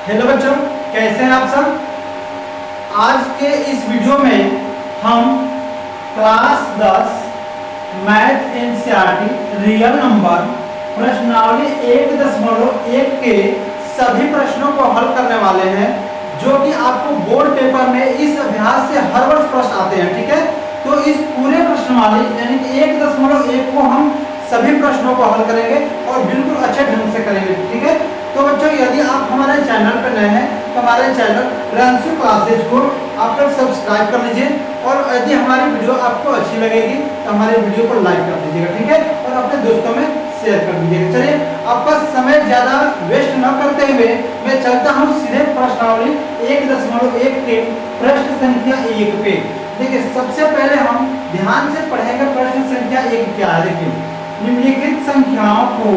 Hello बच्चों, कैसे हैं आप सब। आज के इस वीडियो में हम class 10 math NCERT real number प्रश्नावली 1.1 के सभी प्रश्नों को हल करने वाले हैं, जो कि आपको बोर्ड पेपर में इस अभ्यास से हर वर्ष प्रश्न आते हैं। ठीक है, तो इस पूरे प्रश्नावली यानी कि 1.1 को हम सभी प्रश्नों को हल करेंगे और बिल्कुल अच्छे ढंग से करेंगे। ठीक है, तो बच्चों यदि आप हमारे चैनल पर नए हैं तो हमारे चैनल प्रियांशु क्लासेज को आप लोग सब्सक्राइब कर लीजिए, और यदि हमारी वीडियो आपको अच्छी लगेगी तो हमारे वीडियो को लाइक कर दीजिएगा। ठीक है, और अपने दोस्तों में शेयर कर दीजिएगा। चलिए, आपका समय ज्यादा वेस्ट न करते हुए मैं चलता हूँ सीधे प्रश्नावली 1.1 के प्रश्न संख्या 1 पे। देखिए, सबसे पहले हम ध्यान से पढ़ेंगे प्रश्न संख्या 1 क्या है। देखिए, निम्नलिखित संख्याओं को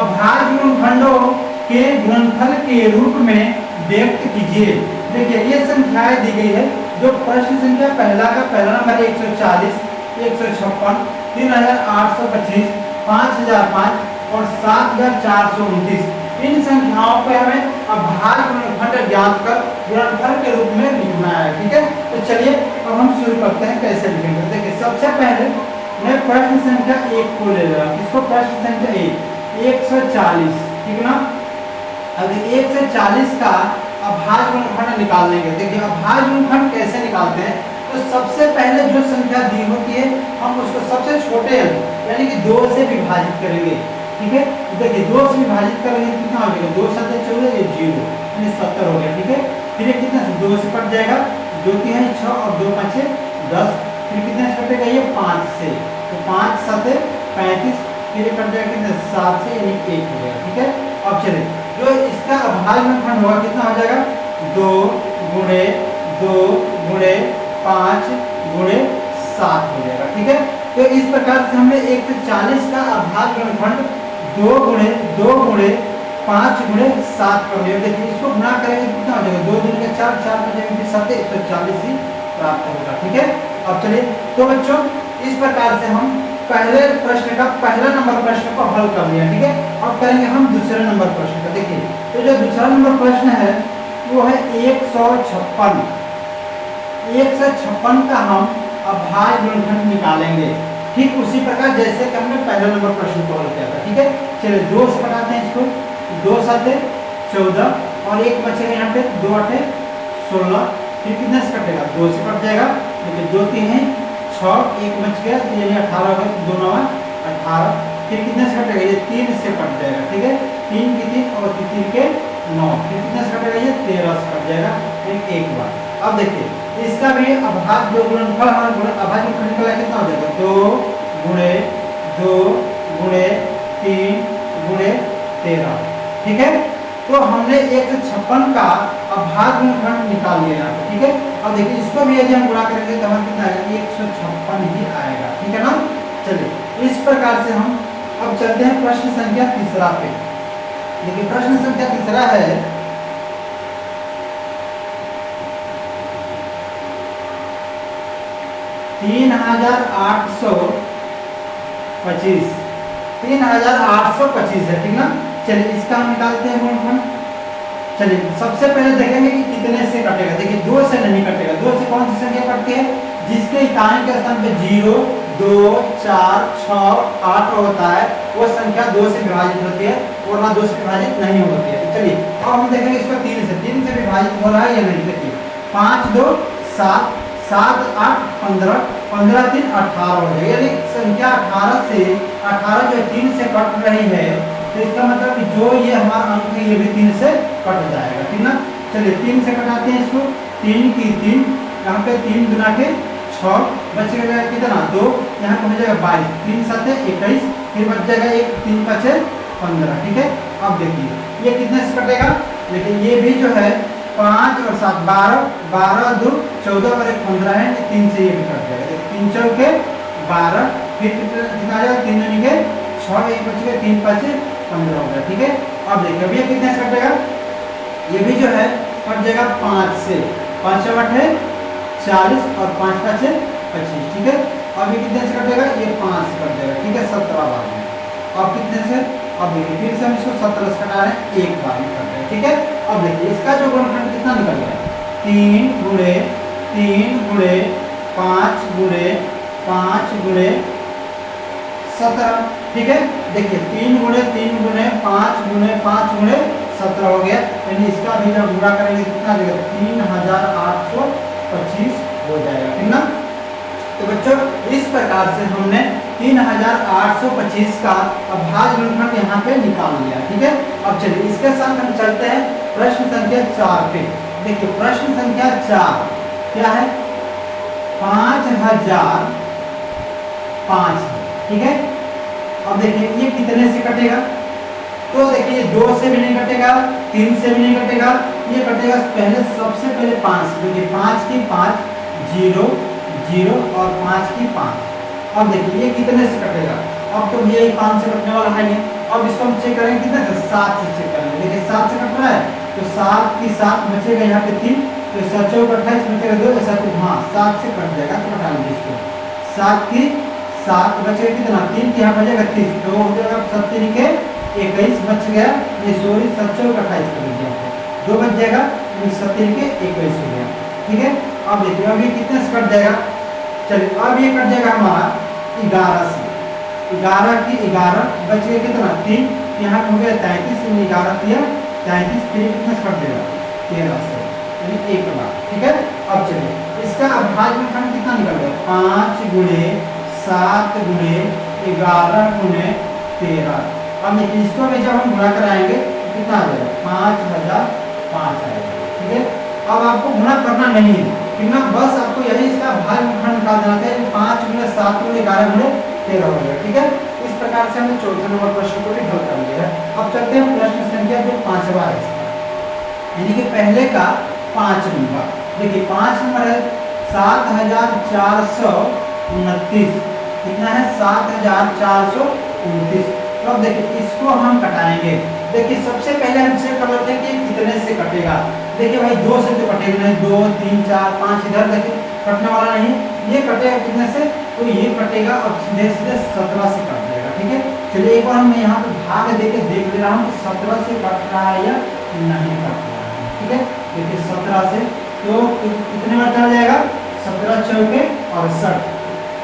अभाज्य गुणनखंडों के गुणनफल के रूप में व्यक्त कीजिए। देखिए, ये संख्याएं दी गई है। जो प्रश्न संख्या पहला का पहला नंबर 140, 156, 3825, 5005 और 7429, इन संख्याओं पे हमें अभाज्य गुणनखंड ज्ञात कर गुणनफल के रूप में लिखना है। ठीक है, तो चलिए अब हम शुरू करते हैं कैसे लिखेंगे। देखिए, सबसे पहले मैं प्रश्न संख्या 1 को ले रहा हूँ। इसको प्रश्न संख्या 140, ठीक ना। अब 140 का अभाज्य गुणनखंड निकाल लेंगे। देखिए, अभाज्य गुणनखंड कैसे निकालते हैं, तो सबसे पहले जो संख्या दी होती है हम उसको सबसे छोटे यानी कि 2 से विभाजित करेंगे। ठीक है, देखिए 2 से विभाजित करेंगे कितना हो जाएगा, 2 7 14, ये 0 यानी 70 हो गया। ठीक है, फिर ये कितना 2 से कट जाएगा, 2 3 6 और 2 5 10, फिर कितने से कटेगा, ये 5 से, तो 5 7 35, फिर ये कट जाएगा कितने 7 से यानी 1 हो गया। ठीक है, अब चलिए जो इसका अभाज्य गुणनखंड होगा कितना हो जाएगा, 2 गुणे 2 गुणे 5 गुणे 7 हो जाएगा। ठीक है, तो इस प्रकार से हमने 140 का अभाज्य गुणनखंड 2 गुणे 2 गुणे 5 गुणे 7 कर लिया। देखिए, इसको गुणा करेंगे कितना हो जाएगा, 2 दूनी 4, 4 5 7, 140 ही प्राप्त होगा। ठीक है, अब चलिए, तो बच्चों इस प्रकार से हम पहले प्रश्न का पहला नंबर प्रश्न को हल कर लिया। ठीक है, अब करेंगे हम दूसरे नंबर प्रश्न का। देखिए, तो जो दूसरा नंबर प्रश्न है वो है 156। 156 का हम अभाज्य गुणनखंड निकालेंगे, ठीक उसी प्रकार जैसे कि हमने पहले नंबर प्रश्न को हल किया था। ठीक है, चलिए 2 से बढ़ाते हैं इसको, 2 7 14 और 1 बचेगा यहाँ पे, 2 8 16, फिर कितने से कटेगा, 2 से कट जाएगा। देखिए 2 3 6, 1 बच गया यानी 18 हो गया, 2 9 18, फिर कितने से कटेगा, ये 3 से कट जाएगा। ठीक है, 3 की 3 और 3 के 9, फिर कितने से कटेगा, ये 13 से कट जाएगा एक बार। अब देखिए, इसका भी अभाज्य गुणनफल हमारा अभाज्य गुणनफल निकला कितना हो जाएगा, 2 गुणे 2 गुणे 3 गुणे 13। ठीक है, तो हमने 156 का अभाज्य गुणनखंड निकाल लिया यहाँ पे। ठीक है, अब देखिए इसको भी यदि हम गुणा करेंगे तो हमें कितना आएगा, 156 ही आएगा। ठीक है ना। चलिए, इस प्रकार से हम अब चलते हैं प्रश्न संख्या तीसरा पे। देखिए, प्रश्न संख्या तीसरा है 3825। 3825 है, ठीक ना। चलिए, इसका हम निकालते हैं गुणनखंड। चलिए, सबसे पहले देखेंगे कि कितने से कटेगा। देखिए, 2 से नहीं कटेगा। 2 से कौन सी संख्या कटती है, जिसके इकाई के स्थान पे 0 2 4 6 8 होता है, वो संख्या 2 से विभाजित होती है, और ना 2 से विभाजित नहीं होती है। चलिए, अब हम देखेंगे इसको 3 से विभाजित हो रहा है या नहीं। देखिए, 5 2 7 7 8 15 15 3 18 हो जाएगा, यानी संख्या 18 से 18 जो 3 से कट रही है, तो इसका मतलब कि जो ये हमारा अंक है ये भी 3 से कट जाएगा। ठीक ना। चलिए, 3 से कटाते हैं इसको, 3 की 3, यहाँ पे 3 गुना के 6, बचेगा कितना 2, यहाँ पे हो जाएगा 22, 3 7 21, फिर बच जाएगा 1 3 5 15। ठीक है, अब देखिए ये कितने से कटेगा। लेकिन ये भी जो है 5 और 7 12, 12 2 14 और 1 15 है, 3 से ये भी कट जाएगा। 3 चौके 12, फिर कितना आ जाएगा, 3 दूनी के 6, 1 बच गया, 3 5 15 हो गया। ठीक है, अब देखिए अब ये कितने से कटेगा, ये भी जो है कट जाएगा 5 से, 5 8 है 40 और 5 5 25। ठीक है, अब ये कितने से कटेगा, ये 5 से कट जाएगा। ठीक है, 17 बार में। अब कितने से, अब देखिए फिर से हम इसको 17 से कटा रहे हैं, एक बार में कर रहे हैं, ठीक है। अब देखिए इसका जो गुणनखंड कितना निकल गया, 3 गुणे 3 गुणे 5 गुणे 5 गुणे 17, ठीक है। देखिए 3 गुणे 3 गुणे 5 गुणे 5 गुणे 17 हो गया, यानी इसका भी जब गुणा करेंगे कितना देगा, 3825 हो जाएगा, ठीक ना। तो बच्चों इस प्रकार से हमने 3825 का अभाज्य गुणनखंड यहाँ पे निकाल लिया, ठीक है। अब चलिए इसके साथ हम चलते हैं प्रश्न संख्या 4 पे। देखिए प्रश्न संख्या 4 क्या है, 5005, ठीक है। अब देखिए ये कितने से कटेगा, तो देखिए 2 से भी नहीं कटेगा, 3 से भी नहीं कटेगा, ये कटेगा पहले सबसे पहले 5 से। देखिए 5 की 5 0 0 और 5 की 5। अब देखिए ये कितने से कटेगा, अब तो ये 5 से कटने वाला है नहीं। अब इसको हम चेक करेंगे कितने से, 7 से चेक करेंगे। देखिए 7 से कट रहा है तो 7 की 7 बचेगा यहाँ पे 3, तो 7 चौक 28 बचेगा 2, ऐसा तो हाँ 7 से कट जाएगा, तो कटा लीजिए इसको। 7 की 7 बचेगा कितना, 3 की यहाँ बचेगा 30, तो हो जाएगा 7 के 21 बच गया, ये सॉरी 7 चौक 28 कर लीजिए, 2 बच जाएगा, 7 के 21 हो गया, ठीक है। अब देखिए अब ये कितने से कट जाएगा, चलिए अब ये कट जाएगा हमारा 11 से, 11 की 11 बच गया कितना 3, यहाँ हो गया 33, 11 दिया 33, फिर कितने से कट जाएगा 13 से, यानी एक बार, ठीक है। अब चलिए इसका अभाज्य गुणनखंड कितना निकल गया, 5 गुणे 7 गुणे 11 गुणे 13। अब देखिए इसको भी जब हम गुणा कराएंगे तो कितना आ जाएगा, 5005 आएगा, ठीक है। अब आपको गुणा करना नहीं है, ठीक ना, बस आपको यही इसका भाज्य गुणनखंड निकाल देना है, 5 गुणे 7 गुणे 11 गुणे 13 हो गया, ठीक है। इस प्रकार से हमने चौथे नंबर प्रश्न को भी हल कर लिया है। अब चलते हैं प्रश्न संख्या जो 5वां है, यानी कि पहले का 5 नंबर। देखिए 5 नंबर है 7429, कितना है 7429। तो अब देखिए इसको हम कटाएंगे। देखिए सबसे पहले हम चेक कर लेते हैं कि कितने से कटेगा। देखिए भाई 2 से तो कटेगा नहीं, 2 3 4 5 इधर देखिए कटने वाला नहीं, ये कटेगा कितने से, तो ये कटेगा और सीधे सीधे 17 से कट जाएगा, ठीक है। चलिए एक बार मैं यहाँ पे भाग देके देख ले रहा हूँ 17 से कट रहा है या नहीं कट रहा है, ठीक है। देखिए 17 से तो कितने बार चला जाएगा, 17 चौके 68,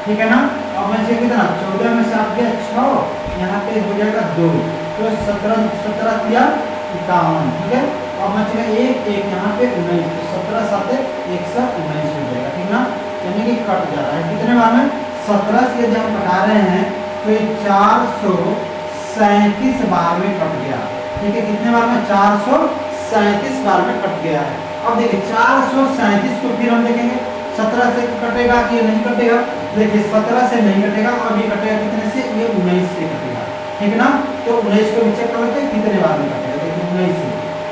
ठीक है ना। अब मैं चेक कितना 14 में से आप गया 6, यहाँ पे हो जाएगा 2, तो 17 किया 51, ठीक है। अब बचेगा 1 1 यहाँ पे 19, तो 17 7 119 हो जाएगा, ठीक ना, यानी कि कट जा रहा है कितने बार में, 17 से जब हम कटा रहे हैं तो ये 437 बार में कट गया, ठीक है। कितने बार में, 437 बार में कट गया है। अब देखिए 437 को फिर हम देखेंगे 17 से कटेगा कि नहीं कटेगा। देखिए 17 से नहीं कटेगा, अब ये कटेगा कितने से, ये 19 से कटेगा, ठीक ना। तो 19 को भी चेक कर लेते हैं कितने बार में कटेगा। देखिए 19 से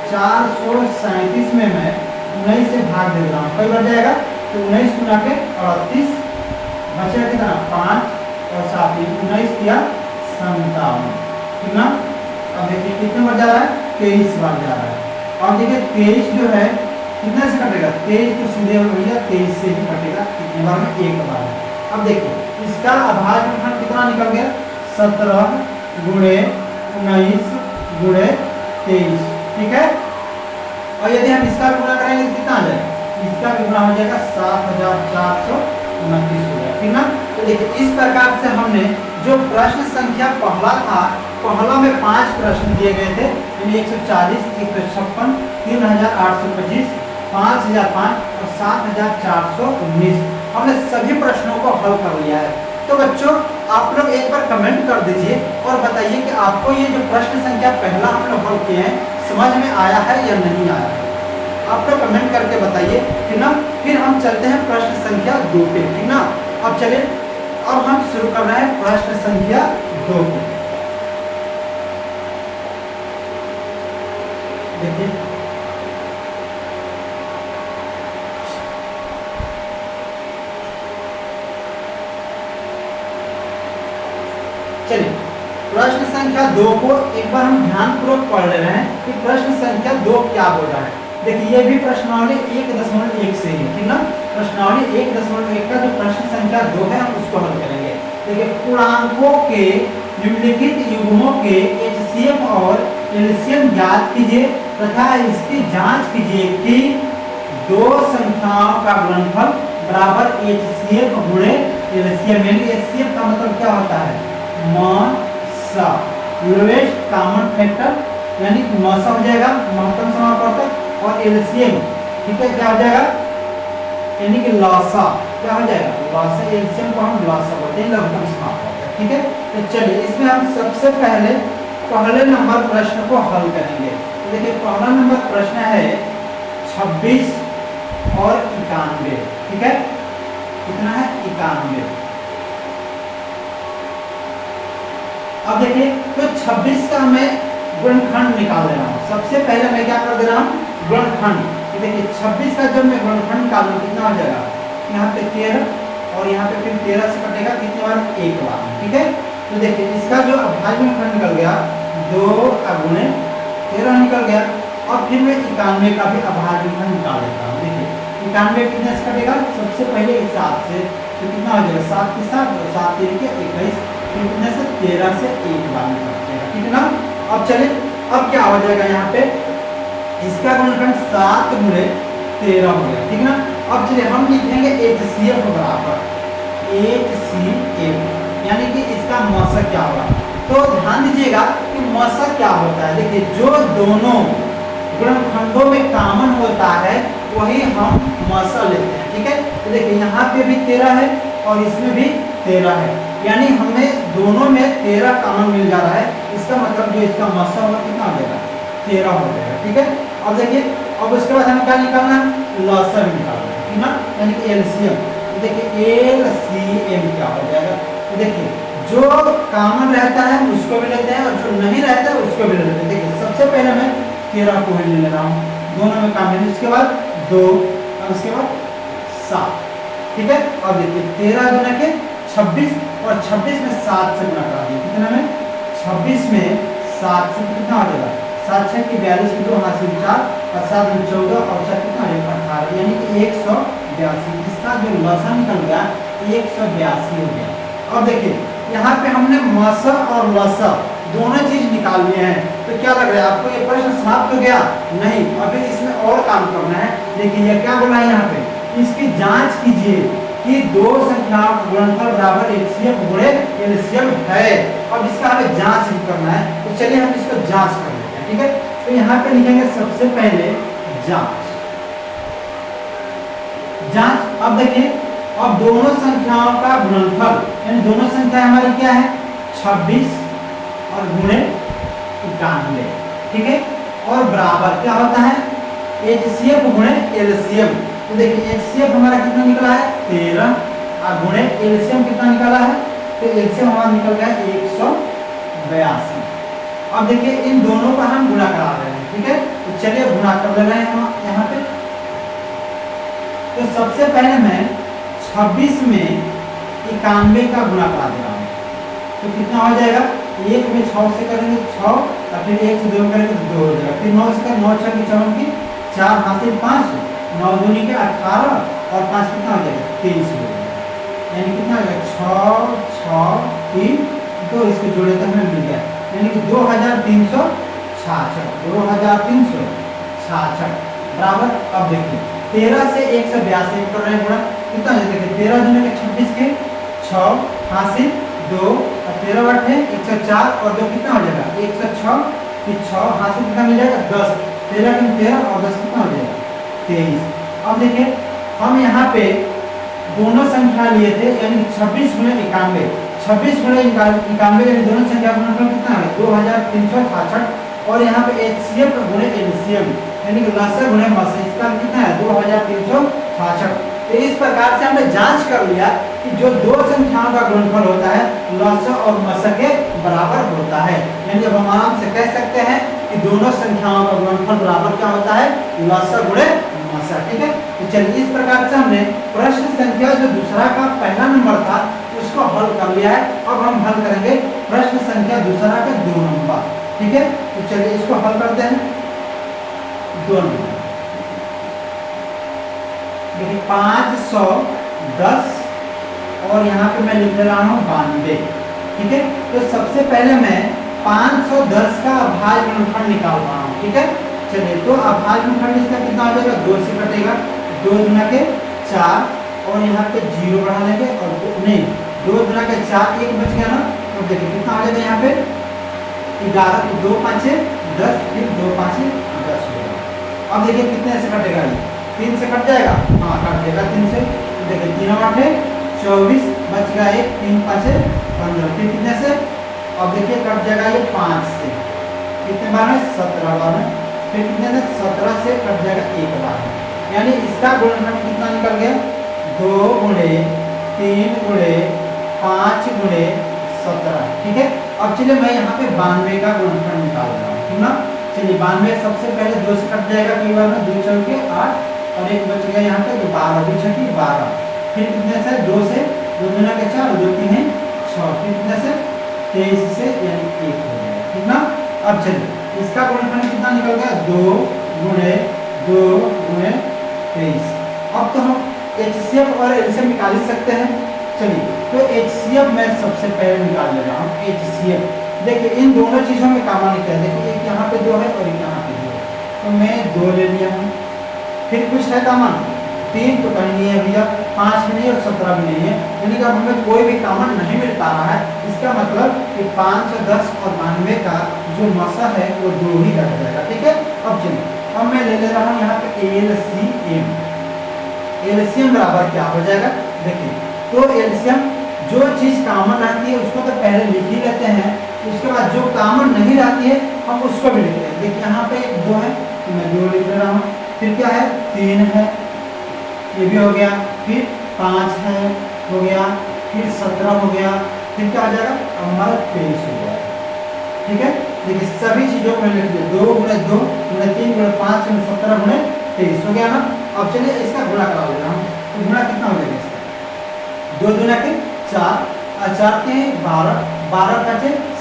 437 में मैं 19 से भाग दे रहा हूँ, कई बार जाएगा, तो 19 गुना के 38 बचेगा कितना 5 और 7 19 किया 57, ठीक ना। अब देखिए कितने बार जा रहा है, 23 बार जा रहा है। और देखिए 23 जो है कितने से कटेगा, 23 तो सीधे भैया 23 से ही कटेगा, कितने बार में, एक बार में। अब देखिए इसका अभाज्य गुणनखंड कितना निकल गया, 17 गुणे 19 गुणे 23, ठीक है। और यदि हम इसका गुणा करेंगे तो कितना आ जाएगा, इसका भी गुणा हो जाएगा 7429 हो जाएगा, ठीक ना। तो देखिए इस प्रकार से हमने जो प्रश्न संख्या पहला था, पहला में 5 प्रश्न दिए गए थे, 140 156 3825 5005 और 7419, हमने सभी प्रश्नों को हल कर लिया है। तो बच्चों आप लोग एक बार कमेंट कर दीजिए और बताइए कि आपको ये जो प्रश्न संख्या पहला हम लोग हल किए हैं समझ में आया है या नहीं आया है, आप लोग कमेंट करके बताइए, ठीक ना। फिर हम चलते हैं प्रश्न संख्या 2 पे, ठीक ना। अब चलिए अब हम शुरू कर रहे हैं प्रश्न संख्या 2 को। देखिए चलिए प्रश्न संख्या 2 को एक बार हम ध्यानपूर्वक पढ़ ले रहे हैं कि प्रश्न संख्या 2 क्या बोल रहा है। देखिए ये भी प्रश्नावली 1.1 से है, ठीक ना। प्रश्नावली 1.1 का जो प्रश्न संख्या 2 है हम उसको हल करेंगे। देखिए पूर्णांकों के निम्नलिखित युग्मों के HCF एचसीएफ और एलसीएम ज्ञात कीजिए तथा इसकी जांच कीजिए कि दो संख्याओं का गुणनफल बराबर एचसीएफ गुणे एलसीएम। यानी एचसीएफ का मतलब क्या होता है, मसा, लोएस्ट कॉमन फैक्टर, यानी मसा हो जाएगा महत्तम समापवर्तक, और एलसीएम ठीक है क्या हो जाएगा, यानी कि लॉसा क्या हो जाएगा, लॉसा। एलसीएम को हम लॉसा बोलते हैं, लघुत्तम समापवर्तक। ठीक है, तो चलिए इसमें हम सबसे पहले नंबर प्रश्न को हल करेंगे। तो देखिए पहला नंबर प्रश्न है 26 और 91। ठीक है, कितना है 91। अब देखिए तो 26 का मैं गुणनखंड निकाल दे रहा हूँ। सबसे पहले मैं क्या कर दे रहा हूँ, गुणनखंड। देखिए 26 का जब मैं गुणनखंड निकालूँ कितना हो जाएगा, यहाँ पे 13 और यहाँ पे फिर 13 से कटेगा कितने बार, एक बार। ठीक है, तो देखिए इसका जो अभाज्य खंड निकल गया 2 गुणे 13 निकल गया। और फिर मैं 91 का भी अभाज्य खंड निकाल देता हूँ। देखिए 91 कितने से कटेगा, सबसे पहले 7 से, तो कितना हो जाएगा 7 के 7 और 7 3 के 21, फिर कितने से 13 से एक बार निकलेगा। कितना, अब चलिए अब क्या हो जाएगा, यहाँ पे इसका गुणनखंड 7 गुणे 13 हो गया। ठीक ना, अब चलिए हम लिखेंगे एचसीएफ बराबर एचसीएफ, यानी कि इसका मसा क्या होगा। तो ध्यान दीजिएगा कि मसा क्या होता है। देखिए जो दोनों गुणनखंडों में कॉमन होता है वही हम मसा लेते हैं। ठीक है, तो देखिए यहाँ पे भी 13 है और इसमें भी 13 है, यानी हमें दोनों में 13 कॉमन मिल जा रहा है। इसका मतलब जो इसका मसा होगा कितना हो जाएगा, 13 हो जाएगा। ठीक है, अब देखिए अब उसके बाद हमें क्या निकालना है, लॉसर निकालना है, ठीक ना, यानी कि एलसीएम। तो देखिए एलसीएम क्या हो जाएगा, तो देखिए जो कॉमन रहता है उसको भी लेते हैं और जो नहीं रहता है उसको भी ले लेते हैं। देखिए सबसे पहले मैं 13 को ही ले रहा हूँ, दोनों में कॉमन, उसके बाद 2 और उसके बाद 7। ठीक है, अब देखिए 13 गुना के 26 और 26 में 7 से गुणा करा दिए, कितना में 26 में 7 से कितना हो जाएगा, 7 6 की 42 की 2 हासिल 4 और 7 में 14 और 7 कितना हो जाएगा 18, यानी कि 182। इसका जो लसा निकल गया 182 हो गया। अब देखिए यहाँ पे हमने मसा और लसा दोनों चीज निकाल लिए हैं, तो क्या लग रहा है आपको ये प्रश्न समाप्त हो गया? नहीं, अभी इसमें और काम करना है। देखिए ये क्या बोला है यहाँ पे, इसकी जांच कीजिए कि दो संख्याओं का गुणनफल बराबर एचसीएफ गुणे एलसीएम है। अब इसका हमें जांच करना है, तो चलिए हम इसको जांच कर लेते हैं। ठीक है, तो यहाँ पे लिखेंगे सबसे पहले जांच। अब देखिए अब दोनों संख्याओं का गुणनफल, यानी दोनों संख्या हमारी क्या है 26 और गुणे 91। ठीक है, और बराबर क्या होता है एचसीएफ गुणे एलसीएम। तो देखिए एचसीएफ हमारा कितना निकला है 13 और गुणे एलसीएम कितना निकला है, तो एलसीएम हमारा निकल गया 182। अब देखिए इन दोनों का हम गुणा करा रहे हैं। ठीक है, तो चलिए गुणा कर ले रहे हैं हम यहाँ पे। तो सबसे पहले मैं 26 में 91 का गुणा करा दे रहा हूँ, तो कितना हो जाएगा, 1 में 6 से करेंगे 6 और फिर 1 से 2 करेंगे तो 2 हो जाएगा, फिर 9 से 9 6 की 54 की 4 हासिल 5, 9 दूनी के 18 और 5 कितना हो जाएगा 23 हो जाएगा, यानी कितना हो जाएगा 6 6 3 2, इसके जोड़े तक हमें मिल गया, यानी कि 2366 2366 बराबर। अब देखिए 13 से 182 कर रहे हैं गुणा, कितना हो जाएगा 13 दूनी के 26 के 6 हासिल 2 और 13 8 है 104 और 2 कितना हो जाएगा 106, फिर 6 हासिल कितना मिल जाएगा 10, 13 के 13 और 10 कितना हो जाएगा 23। अब देखिए हम यहाँ पे दोनों संख्या लिए थे, यानी 26 गुणे 91, 26 गुणे 91 यानी दोनों संख्या का गुणनफल कितना है 2366, और यहाँ पे एचसीएफ गुणे एलसीएम यानी कि लसा गुणे मसा, इसका कितना है 2366। तो इस प्रकार से हमने जांच कर लिया कि जो दो संख्याओं का गुणनफल होता है लसा और मसा के बराबर होता है, यानी अब हम आराम से कह सकते हैं कि दोनों संख्याओं का गुणनफल बराबर क्या होता है लसा गुणे मसा। ठीक है, तो चलिए इस प्रकार से हमने प्रश्न संख्या जो दूसरा का पहला नंबर था उसको हल कर लिया है। अब हम हल करेंगे प्रश्न संख्या दूसरा का 2 नंबर। ठीक है, तो चलिए इसको हल करते हैं 2 नंबर। देखिए 510 और यहाँ पे मैं लिख रहा हूँ 92। ठीक है, तो सबसे पहले मैं 510 का अभाज्य गुणनफल निकाल रहा हूँ, ठीक है। चलिए, तो अभाज्य गुणनफल इसका कितना हो जाएगा, 2 से कटेगा, 2 गुना के 4 और यहाँ पे 0 बढ़ा लेंगे और नहीं 2 गुना के 4 1 बच गया ना, तो देखिए कितना आ जाएगा यहाँ पे 11, तो 2 5 10, फिर 2 5 10 हो जाएगा। अब देखिए कितने से कटेगा, ये 3 से कट जाएगा, हाँ कट जाएगा 3 से। तो देखिए 3 8 24 बच गया 1, 3 5 15, फिर कितने से, अब देखिए कट जाएगा ये 5 से, कितने बार में 17 बार में, फिर कितने से 17 से कट जाएगा 1 बार में, यानी इसका गुणनफल कितना निकल गया 2 गुणे 3 गुणे 5 गुणे 17, ठीक है। अब चलिए मैं यहाँ पे 92 का गुणनफल निकाल रहा हूँ, ठीक ना। चलिए 92 सबसे पहले 2 से कट जाएगा, कई बार में 2 चौके 8 और 1 बच गया यहाँ पे, तो 12 2 छठी 12, फिर कितने से 2 से 2 गुना के 4 2 3 6, फिर कितने से 23 से यानी 1 हो जाएगा, ठीक ना। अब चलिए इसका गुणनफल कितना निकल गया 2 गुणे 23। अब तो हम HCF और LCM निकाल ही सकते हैं। चलिए, तो HCF मैं सबसे पहले निकाल ले रहा हूँ। HCF देखिए इन दोनों चीजों में कॉमन है, देखिए एक यहाँ पे 2 है और एक यहाँ पे 2 है, तो मैं 2 ले लिया हूँ। फिर कुछ है कॉमन, 3 तो कहीं नहीं है भैया, 5 भी नहीं और 17 भी नहीं है, यानी कि हमें कोई भी कॉमन नहीं मिल पा रहा है। इसका मतलब कि 510 और 92 का जो मसा है वो 2 ही रह जाएगा, ठीक है। अब चलिए, अब मैं ले रहा हूँ यहाँ पे LCM। LCM बराबर क्या हो जाएगा, देखिए तो LCM जो चीज कॉमन रहती है उसको तो पहले लिख ही लेते हैं, उसके बाद जो कॉमन नहीं रहती है हम उसको भी लिखते हैं। देखिए यहाँ पे 2 है तो मैं 2 लिख रहा हूँ, फिर क्या है 3 है, ये भी हो गया, फिर 5 है हो गया, फिर 17 हो गया, फिर क्या आ जाएगा हमारा 23 हो जाएगा, ठीक है। देखिए सभी चीजों को लिख दिया, 2 गुणे 2 गुणे 3 गुणे 5 गुणे 17 गुणे 23 हो गया ना। अब चलिए इसका गुणा करा लेना हम, तो गुणा कितना हो जाएगा इसका, 2 गुना के 4 और 4 के 12, 12 का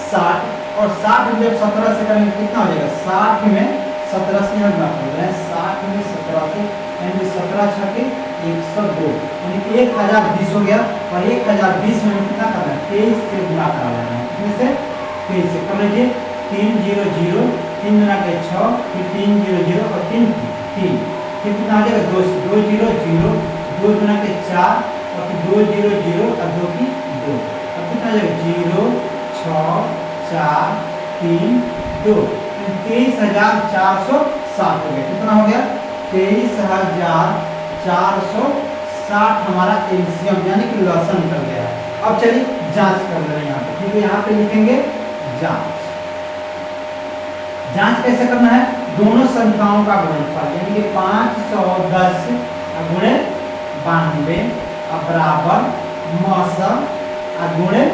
60 और 60 जब 17 से करेंगे कितना हो जाएगा, 60 में 17 से हम गुणा कर रहे हैं, 60 में 17 से यानी 17 छके 102, यानी 1020 हो गया। और 1020 में कितना करना है 23 से गुणा करा लेना है, कितने से 23 से कर लीजिए, 3 0 0 3 गुना के 6, फिर 3 0 0 और 3 3, फिर कितना आ जाएगा 2 2 0 0 2 गुना के 4 और फिर 2 0 0 और 2 की 2, अब कितना आ जाएगा 0 6 4 3 2, 23,460 हो गया। कितना हो गया 23,460 हमारा LCM यानी कि लॉसन निकल गया। अब चलिए जांच कर रहे हैं यहाँ पे, ठीक है, यहाँ पे लिखेंगे जांच। जांच कैसे करना है, दोनों संख्याओं का गुणनफल यानी कि 510 गुणे 92 बराबर मौसा गुणे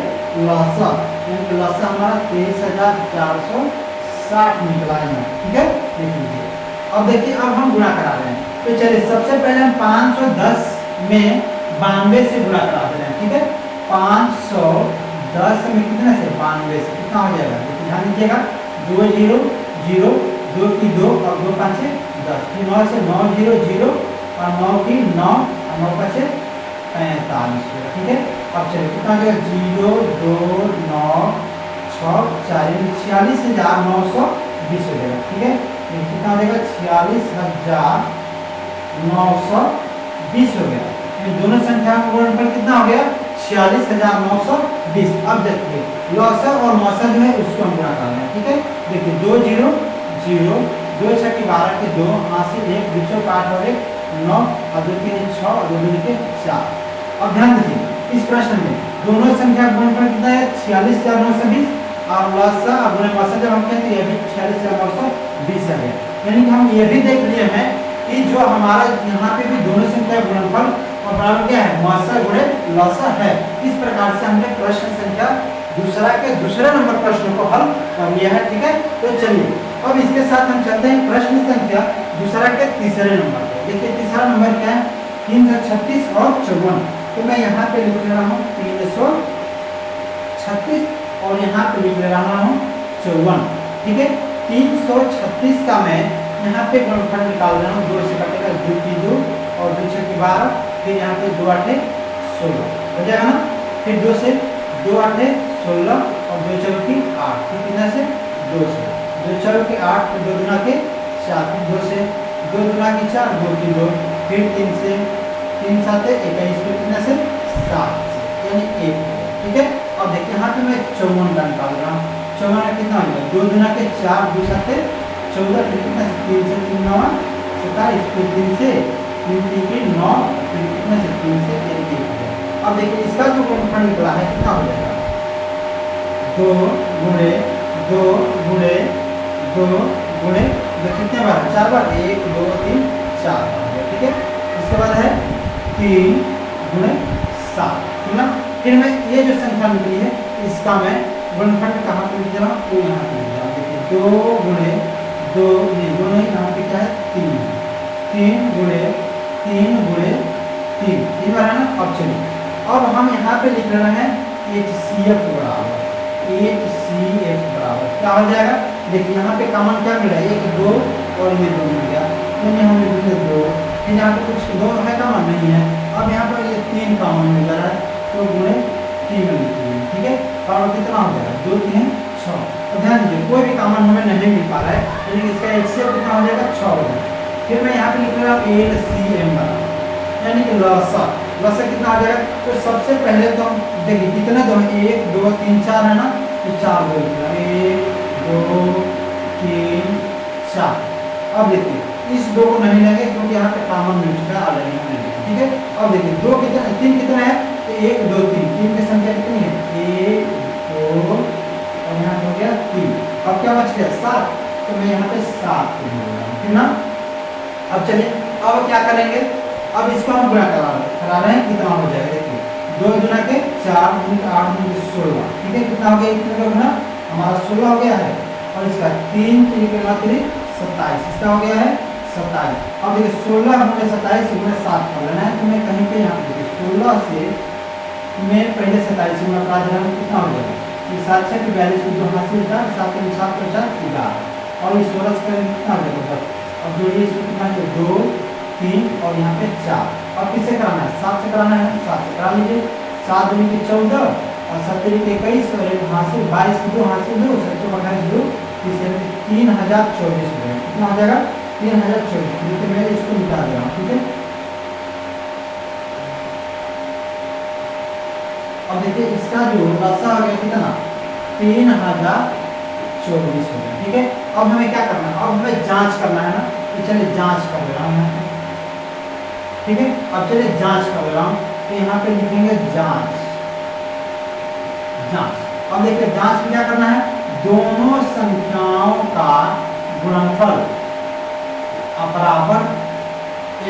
लौसा, यानी कि लौसा हमारा 23,460 निकला है, ठीक है। देख लीजिए, अब देखिए अब हम गुणा करा रहे हैं, तो चलिए सबसे पहले हम 510 में 92 से गुणा करा दे रहे हैं, ठीक है। 510 में कितने से 92 से कितना हो जाएगा, ध्यान दीजिएगा 2 0 0 2 की 2 और 2 5 10, फिर 9 से 9 0 0 और 9 की 9 और 9 5 45, ठीक है। अब चलिए कितना हो जाएगा 0 2 9 6 4 46,920 हो जाएगा, ठीक है। कितना हो जाएगा 46,920 हो गया, दोनों संख्या का गुणनफल कितना हो गया 46,920। अब देखिए लौसा और मौसा जो है उसको हम गुणा कर रहे हैं, ठीक है। देखिए 2 0 0 2 6 की 12 के 2 80 1 बीचों का 8 और 1 9 और 2 3 6 और 2 2 के 4। अब ध्यान दीजिए इस प्रश्न में दोनों संख्या का गुणनफल कितना है 46,920 और लौसा और गुणे मौसा जब हम कहते हैं ये भी 46,920 है, यानी कि हम ये भी देख लिए हैं कि जो हमारा यहाँ पे भी दोनों संख्या गुणनफल और बराबर क्या है मौसा गुणे लौसा है। इस प्रकार से हमने प्रश्न संख्या दूसरा के दूसरे नंबर प्रश्न को हल कर लिया है, ठीक है। तो चलिए अब इसके साथ हम चलते हैं प्रश्न संख्या दूसरा के तीसरे नंबर पे। देखिए तीसरा नंबर क्या है 336 और 54, तो मैं यहाँ पे लिख रहा हूँ 336 और यहाँ पे लिख रहा हूँ 54, ठीक है। 336 का मैं यहाँ पे गुणनफल निकाल रहा हूँ, 2 से कटेगा 2 की 2 और 2 6 की 12, फिर यहाँ पे 2 8 16 हो जाएगा ना, फिर 2 से 2 8 16 और 2 4 की 8, फिर कितना से 2 से, 2 4 के 8, 2 दूना के 4, 2 से, 2 दूना की 4, 2 की 2, फिर 3 से, 3 7 21, फिर कितना से 7 से, यानी 1 हो गया। ठीक है। अब देखिए यहाँ पे मैं 54 का निकाल रहा हूँ। 54 का कितना हो जाएगा, 2 दूना के 4, 2 7 14, फिर कितना से 3 से 3 9 27, फिर 3 से 3 3 के 9, फिर कितना से 3 से 1 1 हो गया। अब देखिए इसका जो गुणनफल निकला है कितना हो जाएगा, 2 गुणे 2 गुणे 2 गुणे कितने बार, 4 बार, 1 2 3 4 हो गया। ठीक है। इसके बाद है 3 गुणे 7, ठीक ना। फिर मैं ये जो संख्या निकली है इसका मैं गुणनफल कहाँ पे लिख रहा हूँ, तो यहाँ पे लिख रहा हूँ। देखिए 2 गुणे 2 नहीं, 2 नहीं, यहाँ पे क्या है 3, 3 गुणे 3 गुणे 3, 3 बार है ना। अब चलिए अब हम यहाँ पे लिख रहे हैं HCF बराबर, HCF बराबर क्या हो जाएगा, देखिए यहाँ पे कॉमन क्या मिला, 1 2 और ये 2 मिल गया, यानी हम लिख रहे 2, फिर यहाँ पे कुछ 2 है कॉमन नहीं है। अब यहाँ पर ये 3 कॉमन मिल रहा है, तो गुणे 3 में लिखिए। ठीक है। और कितना हो जाएगा, 2 3 6। तो ध्यान दीजिए कोई भी कॉमन हमें नहीं मिल पा रहा है, यानी इसका HCF कितना हो जाएगा, 6 हो जाएगा। फिर मैं यहाँ पे लिख रहा हूँ LCM बराबर, यानी कि लसा कितना आ जाएगा। तो सबसे पहले तो हम देखिए कितने 2 1 2 3 4 है ना, तो 4 2 1 2 3 4। अब देखिए इस 2 को नहीं लेंगे क्योंकि यहाँ पे कॉमन मिल चुका है ऑलरेडी हमने। ठीक है। अब देखिए 2 कितना 3 कितना है, तो 1 2 3, 3 की संख्या कितनी है 1 2 और यहाँ हो गया 3। अब क्या बच गया 7, तो मैं यहाँ पे 7 को जोड़ रहा हूँ, ठीक ना। अब चलिए अब क्या करेंगे, अब इसको हम गुणा करा रहे हैं, कितना हो जाएगा देखिए 2 गुना के 4 गुना 8 गुना 16। ठीक है। कितना हो गया, इतना का गुना हमारा 16 हो गया है, और इसका 3 3 के बाद 27, इसका हो गया है 27। अब देखिए 16 गुना 27 गुना 7 कर लेना है, तो मैं कहीं पे यहाँ पे देखिए 16 से मैं पहले 27 गुना करा दे रहा हूँ, कितना हो जाएगा, ये 7 6 42 को 2 हाथ से उठा 7 के 7 को 4 11, और ये 16 से कितना हो जाएगा। अब जोड़िए इसको, कितना है 2 3 और यहाँ पे 4। अब किससे कराना है, 7 से कराना है, 7 से करा लीजिए। 7 दूनी के 14 और 7 के 21 और 1 हाथ से 22 को 2 हाथ से 2 7 28 2, इसे 3024 हो जाएगा। कितना हो जाएगा 3024। देखिए मैं इसको निकाल दे रहा हूँ। ठीक है। अब देखिए इसका जो लसा हो गया कितना 3024 हो गया। ठीक है। अब हमें क्या करना है, अब हमें जांच करना है ना, तो चलिए जांच कर ले रहा हूँ यहाँ पे। ठीक है। अब चलिए जांच कर ले रहा हूँ, तो यहाँ पे लिखेंगे जांच। अब देखिए जांच में क्या करना है, दोनों संख्याओं का गुणनफल बराबर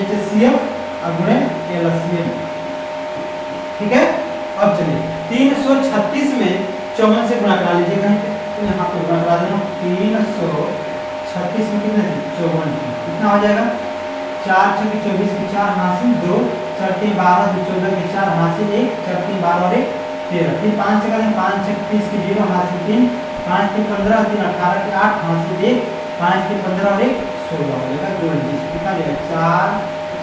HCF और गुणे LCM। ठीक है। अब चलिए 336 में 54 से गुणा करा लीजिए कहीं पे, तो यहाँ पे गुणा करा देना 336 में कितने 54, कितना हो जाएगा 4 6 24 के 4 हासिल 2 4 3 12 14 के 4 हासिल 1 4 3 12 और 1 13, फिर 5 से करें 5 6 30 के 0 हासिल 3 5 3 15 3 18 के 8 हासिल 1 5 3 15 और 1 16 हो जाएगा। जोड़ लीजिए कितना जाएगा 4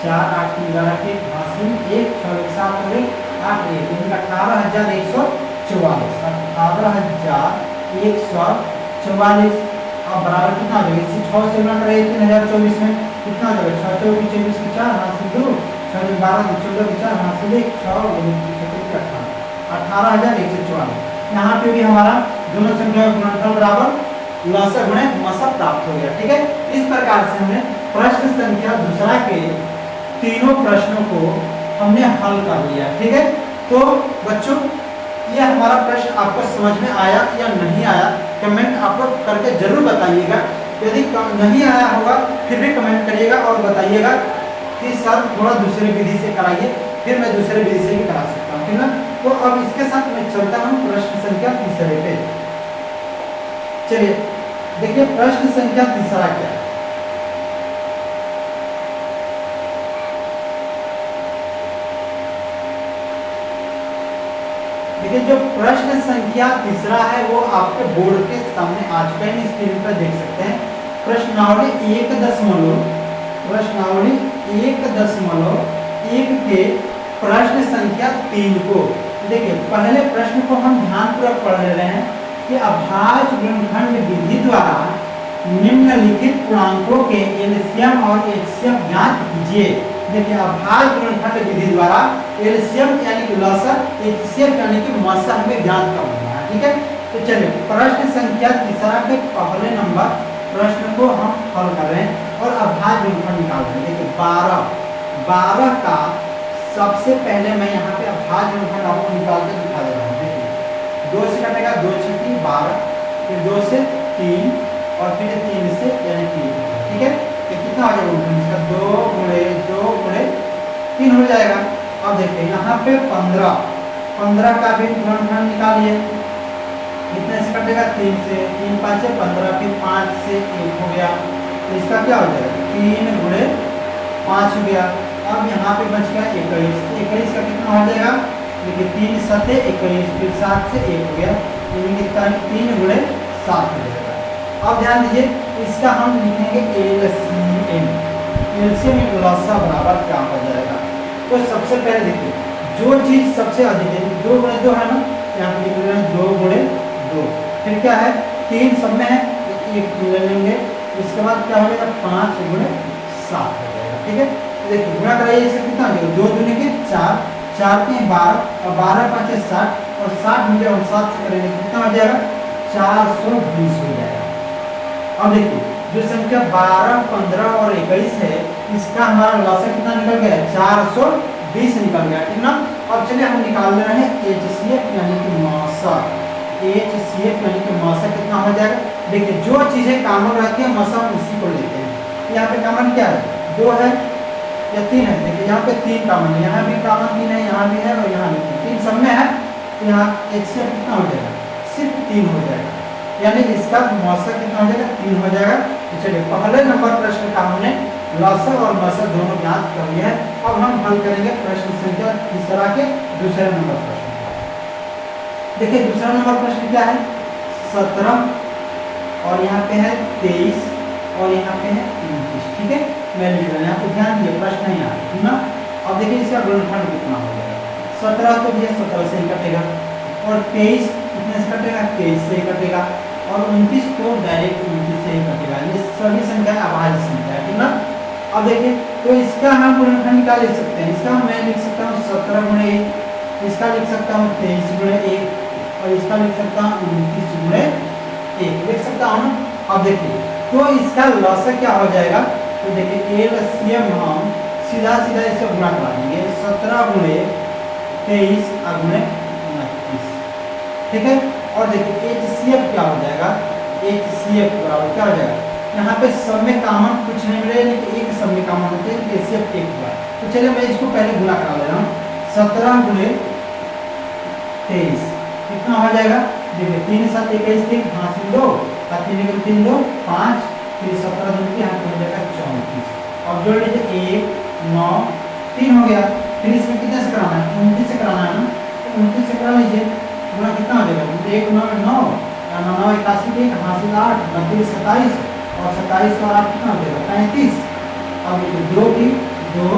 4 8 3 11 के हासिल 1 6 1 7 और 1 8 1, यानी 18144, 18144। अब बराबर कितना हो जाएगा, इससे 6 से गुणा करें 3024 में, कितना हो जाएगा 6 24 24 के 4 हासिल 2 6 12 14 के 4 हासिल 1 6 18144। यहाँ पे भी हमारा दोनों संख्याओं का गुणनफल बराबर लसा गुणे मसा प्राप्त हो गया। ठीक है। इस प्रकार से हमने प्रश्न संख्या दूसरा के तीनों प्रश्नों को हमने हल कर लिया। ठीक है। तो बच्चों ये हमारा प्रश्न आपको समझ में आया या नहीं आया, कमेंट आप लोग करके जरूर बताइएगा। यदि नहीं आया होगा फिर भी कमेंट करिएगा और बताइएगा कि सर थोड़ा दूसरे विधि से कराइए, फिर मैं दूसरे विधि से भी करा सकता हूँ। ठीक है। तो अब इसके साथ मैं चलता हूँ प्रश्न संख्या तीसरे पे। चलिए देखिए प्रश्न संख्या तीसरा क्या है। देखिए जो प्रश्न संख्या तीसरा है वो आपके बोर्ड के सामने आ चुका है, स्क्रीन पर देख सकते हैं। प्रश्नावली 1.1 के प्रश्न संख्या 3 को देखिए, पहले प्रश्न को हम ध्यानपूर्वक पढ़ ले रहे हैं, कि अभाज्य गुणनखंड विधि द्वारा निम्नलिखित पूर्णांकों के एलसीएम और एचसीएफ ज्ञात कीजिए। देखिए अभाज्य गुणनखंड विधि द्वारा एलसीएम यानी कि लसक, एचसीएफ यानी कि मसक हमें ज्ञात करना है। ठीक है, तो चलिए प्रश्न संख्या तीसरा के पहले नंबर प्रश्न को हम हल कर रहे हैं और अभाज्य गुणनखंड निकाल रहे हैं। देखिए 12 का सबसे पहले मैं यहाँ पे अभाज्य गुणनखंड आपको निकाल के दिखा दे रहा हूँ। देखिए 2 से कटेगा 2 छठी 12, फिर 2 से 3 और फिर 3 से यानी 3। ठीक है, तो कितना हो जाएगा गुणनखंड इसका 2 गुणे 2 गुणे 3 हो जाएगा। अब देखिए यहाँ पे 15 का भी गुणनखंड निकालिए। कितने से कटेगा 3 से, 3 5 से 15, फिर 5 से 1 हो गया, तो इसका क्या हो जाएगा 3 गुणे 5 हो गया। अब यहाँ पे बच गया 21 का कितना हो जाएगा, देखिए 3 7 21, फिर 7 से 1 हो गया, यानी कितना 3 गुणे 7 हो जाएगा। अब ध्यान दीजिए इसका हम लिखेंगे एलसीएम। एलसीएम लसा बराबर क्या हो जाएगा, तो सबसे पहले देखिए जो चीज सबसे अधिक है 2 गुणे 2 है ना, यहाँ पे लिख रहे हैं 2 गुणे 2, फिर क्या है 3 सब में है, 1 ले लेंगे, इसके बाद क्या हो जाएगा 5 गुणे 7 हो जाएगा। ठीक है, देखिए गुणा कराइए, इससे कितना हो जाएगा 2 दूनी के 4, 4 के 12 और 12 5 60 और 60 मिले और 7 से करेंगे कितना हो जाएगा 420 हो जाएगा। अब देखिए जो संख्या 12 15 और 21 है इसका हमारा लसा कितना निकल गया 420 निकल गया। ठीक ना, अब चलिए हम निकाल रहे हैं एचसीएफ यानी कि मौसक। एचसीएफ यानी कि मौसक कितना हो जाएगा, देखिए जो चीजें कॉमन रहती है मौसक उसी को लेते हैं। यहाँ पे कॉमन क्या है 2 है या 3 है, देखिए यहाँ पे 3 कॉमन है, यहाँ भी कॉमन 3 है, यहाँ भी है और यहाँ भी 3 सब में है, तो यहाँ एचसीएफ कितना हो जाएगा सिर्फ 3 हो जाएगा, यानी इसका मौसक कितना हो जाएगा 3 हो जाएगा। तो चलिए पहले नंबर प्रश्न का हमने लसक और मसक दोनों ज्ञात कर लिया है। अब हम हल करेंगे प्रश्न संख्या तीसरा के दूसरे नंबर प्रश्न। देखिए दूसरा नंबर प्रश्न क्या है 17 और यहाँ पे है 23 और यहाँ पे है 29। ठीक है, मैं लिख रहा हूँ, यहाँ पे ध्यान दिए प्रश्न नहीं आ रहा ना। अब देखिए इसका गुणनखंड कितना हो जाएगा, 17 तो ये 17 से ही कटेगा और 23 कितने से कटेगा 23 से ही कटेगा और 29 तो डायरेक्ट 29 से ही कटेगा। ये सभी संख्या अभाज्य संख्या है। ठीक ना, अब देखिए तो इसका हम गुणनखंड निकाल ले सकते हैं। इसका मैं लिख सकता हूँ 17 गुणे 1, इसका लिख सकता हूँ 23 गुणे 1 और इसका लिख सकता हूँ 29 गुणे 1 लिख सकता हूँ। अब देखिए तो इसका लसक क्या हो जाएगा, तो देखिए एलसीएम हम सीधा इससे गुणा करा देंगे 17 गुणे 23 और गुणे 29। ठीक है, और देखिए एचसीएफ क्या हो जाएगा, एचसीएफ बराबर क्या हो जाएगा, यहाँ पे सब में कॉमन कुछ नहीं मिलेगा लेकिन एक सब में कॉमन होते हैं, एचसीएफ 1 हुआ। तो चलिए मैं इसको पहले गुणा करा ले रहा हूँ 17 गुणे 23 कितना हो जाएगा, देखिए 3 7 21 3 हासिल 2 और 3 1 3 2 5, फिर 17 दूनी यहाँ पे हो जाएगा 34। अब जोड़ लीजिए 1 9 3 हो गया, फिर इसमें कितने से कराना है 29 से कराना है ना, तो 29 से करा लीजिए, गुणा कितना हो जाएगा 1 9 9 9 81 1 हासिल 8 32 27 और 27 और 8 कितना हो जाएगा 35। अब देखिए 2 की 2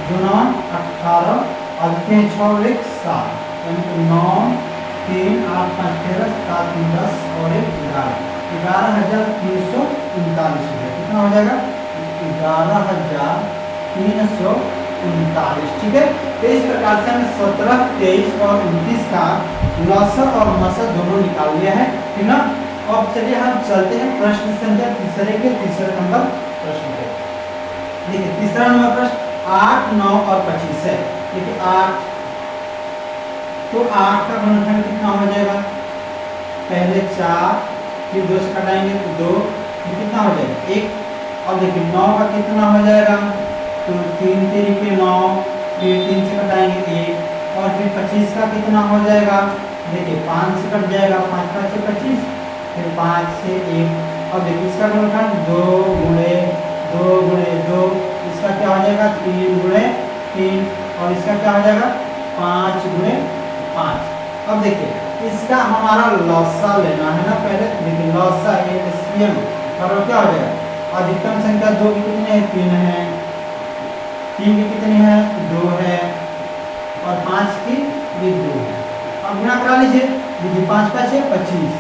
2 9 18 और 3 6 1 7 यानी कि 9 3 8 5 13 7 3 10 और 1 11,339 हो गया। कितना हो जाएगा 11,339। ठीक है, तो इस प्रकार से हमने 17 23 और 29 का लसक और मसक दोनों निकाल लिया है। ठीक ना, अब चलिए हम चलते हैं प्रश्न संख्या तीसरे के तीसरे नंबर प्रश्न पे। देखिए तीसरा नंबर प्रश्न 8 9 और 25 है। देखिए 8 तो 8 का गुणनखंड कितना हो जाएगा, पहले 4 फिर 2 से घटाएंगे तो 2 फिर कितना हो जाएगा 1। अब देखिए 9 का कितना हो जाएगा, तो 3 3 के 9 फिर 3 से घटाएंगे 1 और फिर 25 का कितना हो जाएगा, देखिए 5 से कट जाएगा 5 5 से 25 फिर 5 से 1। अब देखिए इसका गुणनखंड 2 गुणे 2 इसका क्या हो जाएगा 3 गुणे 3 और इसका क्या हो जाएगा 5 गुणे 5। अब देखिए इसका हमारा लसा लेना है ना, पहले देखिए लसा एलसीएम और क्या हो जाएगा, अधिकतम संख्या 2 की कितनी है 3 है, 3 की कितनी है 2 है और 5 की भी 2 है। अब गुणा करा लीजिए, देखिए 5 5 है 25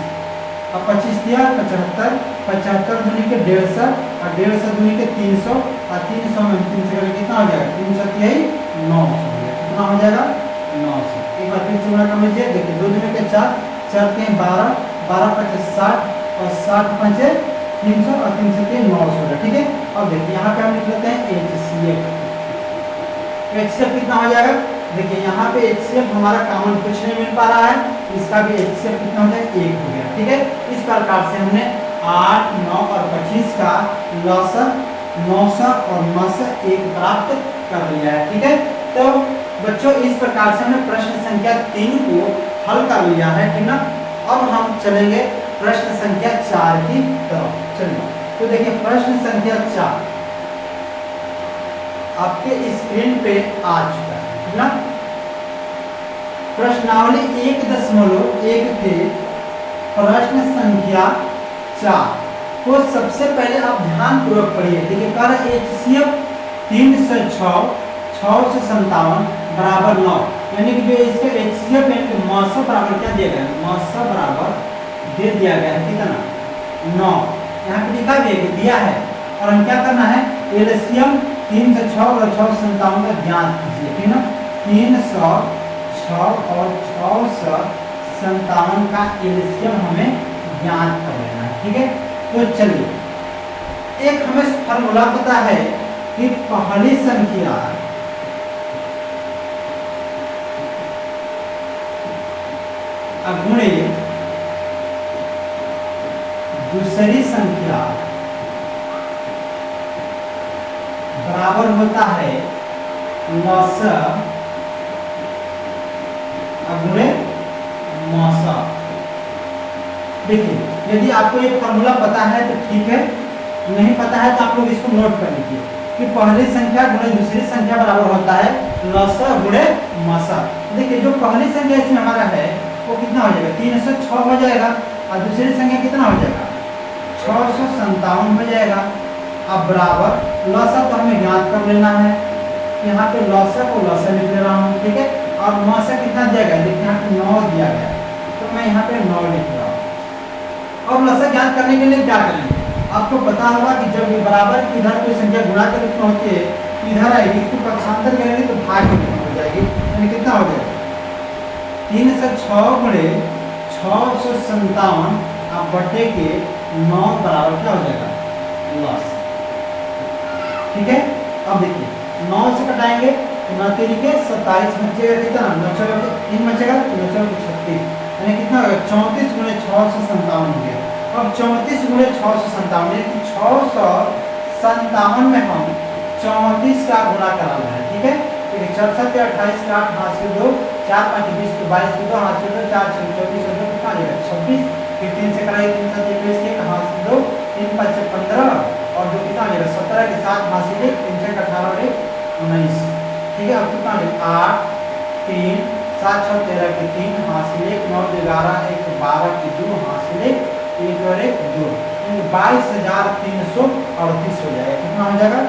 अब 25 दिया 75, 75 दूनी के 150 और 150 दूनी के 300 और 300 में 3 से करें कितना हो जाएगा, 3 7 900 हो जाएगा। कितना हो जाएगा 900। एक बार फिर से गुणा कर लीजिए, देखिए 2 दूनी के 4, 4 के 12, 12 5 60 और 60 5 300 और 3 से 900 है। ठीक है, अब देखिए यहाँ पे हम लिख लेते हैं HCF। HCF कितना हो जाएगा, देखिए यहाँ पे HCF हमारा कॉमन कुछ नहीं मिल पा रहा है, इसका भी HCF कितना हो जाएगा 1 हो गया। ठीक है, इस प्रकार से हमने 8, 9 और 25 का लॉसर 900 और 901 प्राप्त कर लिया है। ठीक है, तो बच्चों इस प्रकार से हमने प्रश्न संख्या 3 को हल कर लिया है। ठीक ना, अब हम चलेंगे प्रश्न संख्या 4 की तरफ। चलिए, तो देखिए प्रश्न संख्या 4 आपके स्क्रीन पे आ चुका है। ठीक ना, प्रश्नावली 1.1 के प्रश्न संख्या 4 को सबसे पहले आप ध्यान पूर्वक पढ़िए। ठीक है, कर HCF 306 6 से 57 बराबर 9, यानी कि जो इसके HCF यानी कि मौसम बराबर क्या दिया गया है, मौसम बराबर दे दिया गया है कितना 9, यहाँ पे लिखा भी है कि दिया है। और हम क्या करना है, एलसीएम 3 से 6 और 6 से 57 का ज्ञात कीजिए। ठीक ना, 306 और 6 से 57 का एलसीएम हमें ज्ञात कर लेना है। ठीक है, तो चलिए एक हमें फॉर्मूला पता है कि पहली संख्या गुणे दूसरी संख्या बराबर होता है लॉसर गुणे मौसम। देखिए यदि आपको ये फॉर्मूला पता है तो ठीक है, नहीं पता है तो आप लोग इसको नोट कर लीजिए कि पहली संख्या गुणे दूसरी संख्या बराबर होता है लॉसर गुणे मौसम। देखिए जो पहली संख्या इसमें हमारा है वो कितना हो जाएगा, 306 हो जाएगा और दूसरी संख्या कितना हो जाएगा 657 हो जाएगा। अब बराबर लॉसर तो हमें ज्ञात कर लेना है, यहाँ पे लॉसर को लॉसर लिख ले रहा हूँ। ठीक है, और मौसम कितना दिया गया, देखिए यहाँ पे 9 दिया गया तो मैं यहाँ पे 9 लिख रहा हूँ। और लॉसर ज्ञात करने के लिए क्या करेंगे, आपको पता होगा कि जब बराबर की इधर कोई संख्या गुणा के रूप में होती है इधर आएगी, इसको पक्षांतर करेंगे तो भाग के रूप में हो जाएगी, यानी कितना हो जाएगा 306 गुणे 657 बटे के 9 बराबर क्या हो जाएगा लॉस। ठीक है, अब देखिए 9 से घटाएंगे तो 9 तरीके 27 बचेगा कितना, 3 बचेगा तो 36, यानी कितना होगा 34 गुणे 657 हो गया। अब 34 गुणे 657 यानी कि 657 में हम 34 का गुणा कराना है। ठीक है, 4 7 28 का 8 हाथ से 2 4 5 20 के 22 के 2 हाथ से 2 4 6 24 हो गया, कितना आ जाएगा 26। फिर 3 से कराइए 3 7 21 के हाथ से 2 3 5 से 15 और जो कितना आ जाएगा 17 के साथ हाथ से 1 3 से 18 और 1 19। ठीक है, अब कितना आ जाएगा 8 3 7 6 13 के 3 हाथ से 1 9 11 1 12 के 2 हाथ से 1 और 1 2, यानी 22,338 हो जाएगा। कितना हो जाएगा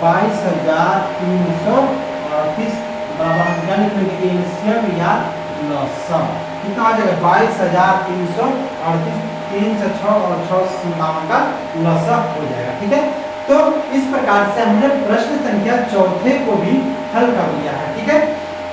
22,338 बराबर हम क्या लिखेंगे एलसीएम या लॉसम। कितना हो जाएगा 22,338, 3 से 6 और 6 से 57 का लॉसम हो जाएगा। ठीक है, तो इस प्रकार से हमने प्रश्न संख्या 4 को भी हल कर लिया है। ठीक है,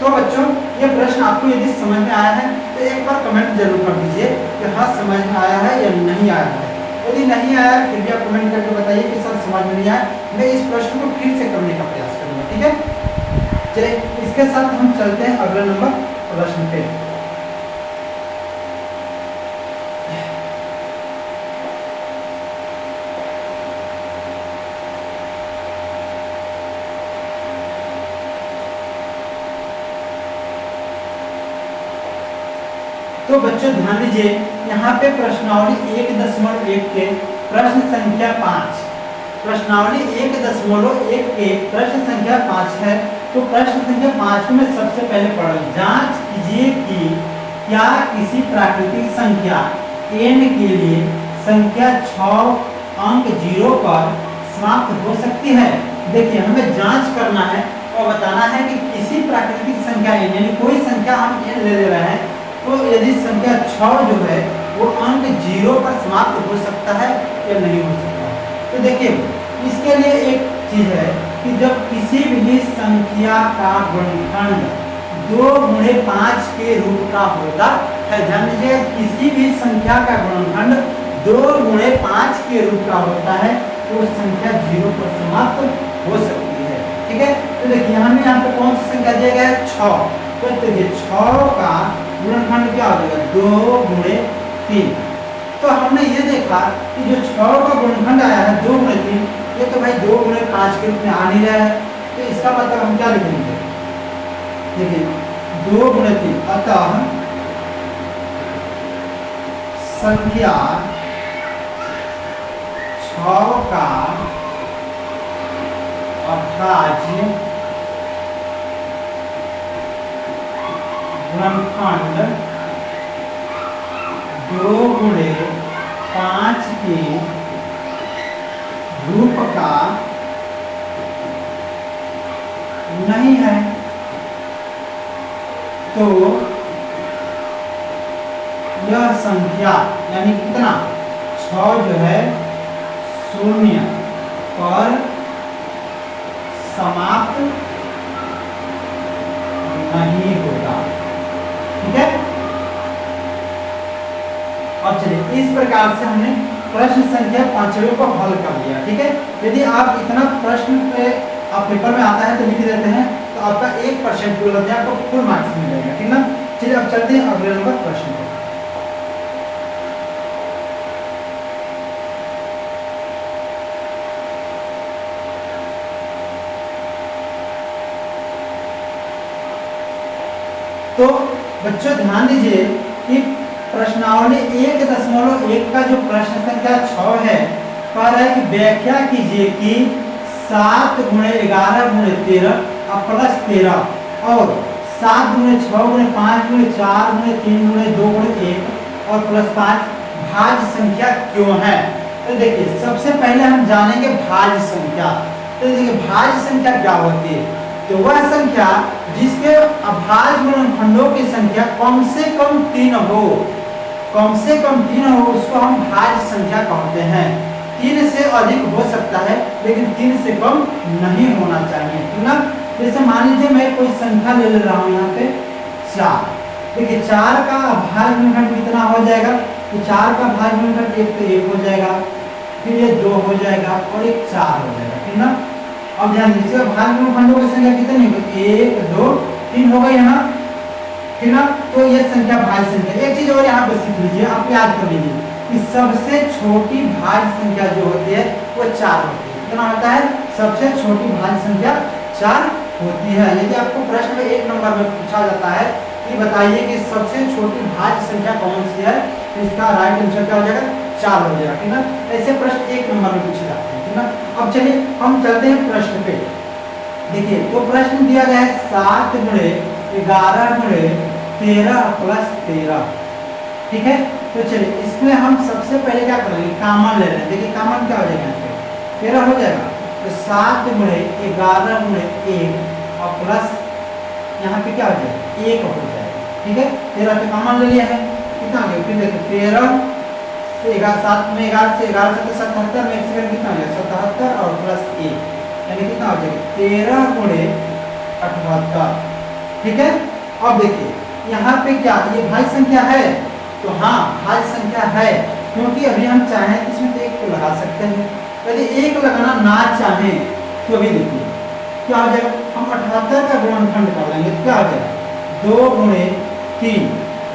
तो बच्चों ये प्रश्न आपको यदि समझ में आया है तो एक बार कमेंट जरूर कर दीजिए कि हाँ समझ में आया है या नहीं आया है। यदि नहीं आया फिर भी आप कमेंट करके बताइए कि सर समझ में नहीं आया, मैं इस प्रश्न को फिर से करने का प्रयास करूंगा। ठीक है, चलिए इसके साथ हम चलते हैं अगले नंबर प्रश्न पे। तो बच्चों ध्यान दीजिए, यहाँ पे प्रश्नावली 1.1 के प्रश्न संख्या 5, प्रश्नावली 1.1 के प्रश्न संख्या 5 है। तो प्रश्न संख्या 5 में सबसे पहले पढ़ो, जांच कीजिए कि क्या किसी प्राकृतिक संख्या n के लिए संख्या 6 अंक 0 पर समाप्त हो सकती है। देखिए हमें जांच करना है और बताना है कि किसी प्राकृतिक संख्या n यानी कोई संख्या हम n ले रहे हैं तो यदि संख्या 6 जो है वो अंक 0 पर समाप्त हो सकता है या नहीं हो सकता। तो देखिए इसके लिए एक चीज है कि जब किसी भी संख्या का गुणनखंड 2 गुणे 5 के रूप का होता है, ध्यान दीजिए किसी भी संख्या का गुणनखंड 2 गुणे 5 के रूप का होता है तो संख्या 0 पर समाप्त हो सकती है। ठीक है, तो देखिए हमें यहाँ पे कौन सी संख्या दिया गया है 6, तो देखिए 6 का गुणनखंड क्या हो जाएगा 2 गुणे 3। तो हमने ये देखा कि जो 6 का गुणनखंड आया है 2 गुणे 3, ये तो भाई 2 गुणे 5 के रूप में आ नहीं रहा है, तो इसका मतलब हम क्या लिखेंगे, देखिए 2 गुणे 3, अतः संख्या 6 का अभाज्य गुणनखंड 2 गुणे 5 के रूप का नहीं है। तो यह संख्या यानी कितना 6 जो है 0 पर समाप्त नहीं होगा। ठीक है, अब चलिए इस प्रकार से हमने प्रश्न संख्या 5वें को हल कर लिया। ठीक है, यदि आप इतना प्रश्न पे आप पेपर में आता है तो लिख देते हैं तो आपका 1% पूरा लगता है, आपको फुल मार्क्स मिलेगा। ठीक ना, चलिए अब चलते हैं अगले नंबर प्रश्न पर। तो बच्चों ध्यान दीजिए कि प्रश्नावली 1.1 का जो प्रश्न संख्या 6 है, कह रहा है कि व्याख्या कीजिए कि 7 गुणे 11 गुणे 13 और प्लस 13 और 7 गुणे 6 गुणे 5 गुणे 4 गुणे 3 गुणे 2 गुणे 1 और प्लस 5 भाज्य संख्या क्यों है। तो देखिए सबसे पहले हम जानेंगे भाज्य संख्या। तो देखिए भाज्य संख्या क्या होती है, तो वह संख्या जिसके अभाज्य गुणनखंडों की संख्या कम से कम 3 हो, कम से कम 3 हो उसको हम भाज्य संख्या कहते हैं। 3 से अधिक हो सकता है लेकिन 3 से कम नहीं होना चाहिए। ठीक ना, जैसे मान लीजिए मैं कोई संख्या ले रहा हूँ यहाँ पे 4, देखिए 4 का अभाज्य गुणनखंड कितना हो जाएगा, तो 4 का भाज्य गुणनखंड 1 तो 1 हो जाएगा, फिर ये 2 हो जाएगा और एक 4 हो जाएगा। ठीक ना, अब ध्यान दीजिए भाज्य गुणनखंडों की संख्या कितनी होगी 1 2 3 हो गई है ना। ठीक ना, तो ये संख्या भाज्य संख्या। एक चीज और यहाँ पे सीख लीजिए, आप याद कर लीजिए कि सबसे छोटी भाज्य संख्या जो होती है वो 4 होती है। कितना होता है, सबसे छोटी भाज्य संख्या 4 होती है। यदि आपको प्रश्न में 1 नंबर में पूछा जाता है कि बताइए कि सबसे छोटी भाज्य संख्या कौन सी है, तो इसका राइट आंसर क्या हो जाएगा 4 हो जाएगा। ठीक ना, ऐसे प्रश्न 1 नंबर में पूछे जाते हैं। ठीक ना, अब चलिए हम चलते हैं प्रश्न पे। देखिए तो प्रश्न दिया गया है 7 गुणे 11 गुणे 13 प्लस 13। ठीक है, तो चलिए इसमें हम सबसे पहले क्या करेंगे, कॉमन ले रहे हैं। देखिए कॉमन क्या हो जाएगा, 13 हो जाएगा, तो 7 गुणे 11 गुणे 1 और प्लस यहाँ पे क्या हो जाएगा 1 हो जाएगा। ठीक है, 13 पे कॉमन ले लिया है, कितना हो गया, फिर देखिए 13 से 11 7 में 11 से 11 से 77 में 1 सेकंड कितना हो जाएगा 77 और प्लस 1 यानी कितना हो जाएगा 13 गुणे 78। ठीक है, अब देखिए यहाँ पे क्या ये भाज्य संख्या है, तो हाँ भाज्य संख्या है, क्योंकि अभी हम चाहें इसमें तो 1 को लगा सकते हैं। यदि 1 लगाना ना चाहें तो अभी देखिए क्या हो जाएगा, हम 78 का गुणनखंड कर लेंगे, क्या हो जाएगा 2 गुणे 3